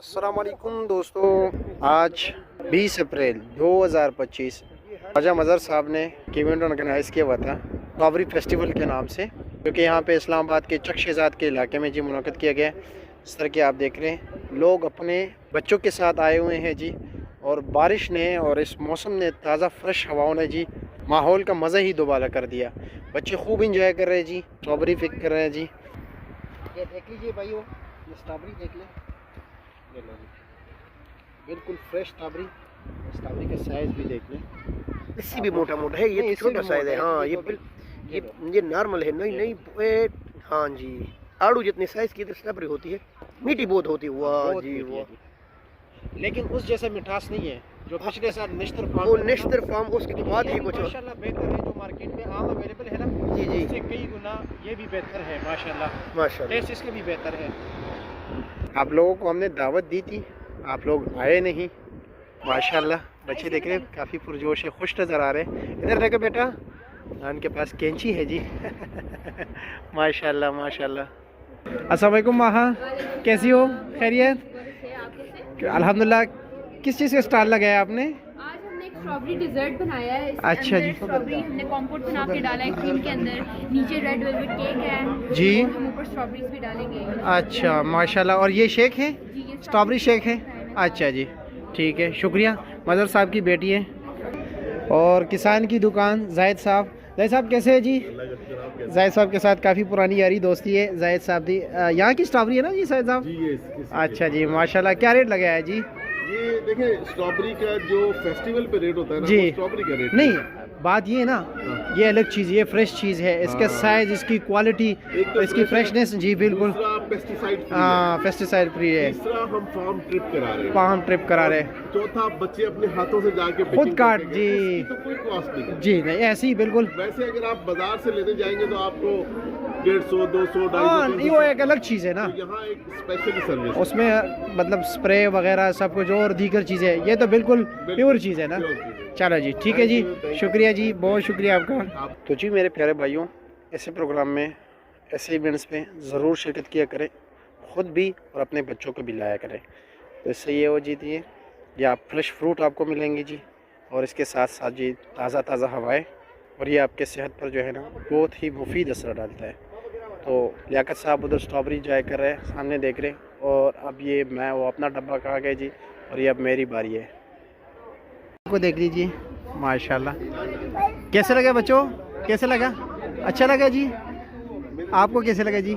अस्सलाम वालेकुम दोस्तों, आज 20 अप्रैल 2025 ख्वाजा मज़हर साहब ने एक इवेंट ऑर्गेनाइज़ किया हुआ था स्ट्रॉबेरी फेस्टिवल के नाम से, जो कि यहाँ पे इस्लामाबाद के चक शहजाद के इलाके में जी मुनक़्क़द किया गया। इस तरह के आप देख रहे हैं, लोग अपने बच्चों के साथ आए हुए हैं जी, और बारिश ने और इस मौसम ने, ताज़ा फ्रेश हवाओं ने जी माहौल का मज़ा ही दोबारा कर दिया। बच्चे खूब इंजॉय कर रहे हैं जी, स्ट्रॉबेरी पिक कर रहे हैं जी। ये देख लीजिए भाइयों, ये स्ट्रॉबेरी देख लें, बिल्कुल फ्रेश स्ट्रॉबेरी का साइज भी देख लें। इससे भी मोटा मोटा है, ये छोटा साइज है। हाँ, ये नॉर्मल है। नहीं, हाँ जी, आड़ू जितने साइज की स्ट्रॉबेरी होती है, मीठी बहुत होती है। वाह जी वाह, लेकिन उस जैसा मिठास नहीं है जो पिछले साल नेशनल फार्म, वो नेशनल फार्म उसके बाद ही कुछ माशाल्लाह बेहतर है। जो मार्केट में आम अवेलेबल है ना, जी जी, इससे कई गुना ये भी बेहतर है माशाल्लाह। माशाल्लाह, टेस्ट इसका भी बेहतर है। आप लोगों को हमने दावत दी थी, आप लोग आए नहीं माशाल्लाह। बच्चे देख रहे हैं, काफ़ी पुरजोश है, खुश नज़र आ रहे हैं। इधर देखो बेटा, उनके पास कैंची है जी माशाल्लाह माशाल्लाह। अस्सलाम वालेकुम माहा, कैसी हो? खैरियत? अल्हम्दुलिल्लाह। किस चीज़ का स्टॉल लगाया आपने? आज हमने एक स्ट्रॉबेरी डिजर्ट बनाया है। अच्छा जी, स्ट्रॉबेरी हमने कॉम्पोट बना के डाला है क्रीम के अंदर, नीचे रेड वेलवेट केक है जी, और हम ऊपर स्ट्रॉबेरीज भी डालेंगे। अच्छा माशाल्लाह। और ये शेक है, जी, ये स्ट्रॉबेरी शेक है। अच्छा जी, ठीक है, शुक्रिया। मज़हर साहब की बेटी है। और किसान की दुकान जाहिद साहब। जाहिद साहब कैसे है जी? जाहिद साहब के साथ काफ़ी पुरानी यारी दोस्ती है। जाहिद साहब दी यहाँ की स्ट्रॉबेरी है ना जी जाहिद साहब? अच्छा जी माशाल्लाह। क्या रेट लगाया है जी? ये देखें, स्ट्रॉबेरी का जो फेस्टिवल पे रेट होता है ना, जी, वो स्ट्रॉबेरी का रेट नहीं, बात ये है ना, ये अलग चीज़, ये फ्रेश चीज़ है। इसका साइज, इसकी क्वालिटी, तो इसकी फ्रेशनेस जी बिल्कुल। पेस्टिसाइड हाँ, पेस्टिसाइड फ्री है। तीसरा हम फार्म ट्रिप करा रहे हैं, फार्म ट्रिप करा रहे हैं। चौथा बच्चे अपने हाथों से जाके खुद picking काट करके जी, गए। इसकी तो कोई कॉस्ट नहीं है जी नहीं, ऐसे ही बिल्कुल। वैसे अगर आप बाजार से लेने जाएंगे तो आपको 150, 200, हाँ, 250, वो एक अलग चीज़ है ना, तो यहाँ एक स्पेशल सर्विस उसमें मतलब स्प्रे वगैरह सब कुछ और दीगर चीज़ें, ये तो बिल्कुल प्योर चीज़ है ना। चलो जी, ठीक है जी, शुक्रिया जी, बहुत शुक्रिया आपका। तो जी मेरे प्यारे भाइयों, ऐसे प्रोग्राम में, ऐसे इवेंट्स में ज़रूर शिरकत किया करें, ख़ुद भी और अपने बच्चों को भी लाया करें। तो इससे ये हो जीती है, या फ्रेश फ्रूट आपको मिलेंगे जी, और इसके साथ साथ जी ताज़ा हवाएं, और ये आपके सेहत पर जो है ना बहुत ही मुफीद असर डालता है। तो लियाकत साहब उधर स्ट्रॉबेरी इंजॉय कर रहे हैं, सामने देख रहे हैं, और अब ये मैं वो अपना डब्बा खा गए जी, और ये अब मेरी बारी है। को देख लीजिए माशाल्लाह। कैसे लगा बच्चों, कैसे लगा? अच्छा लगा जी? आपको कैसे लगा जी?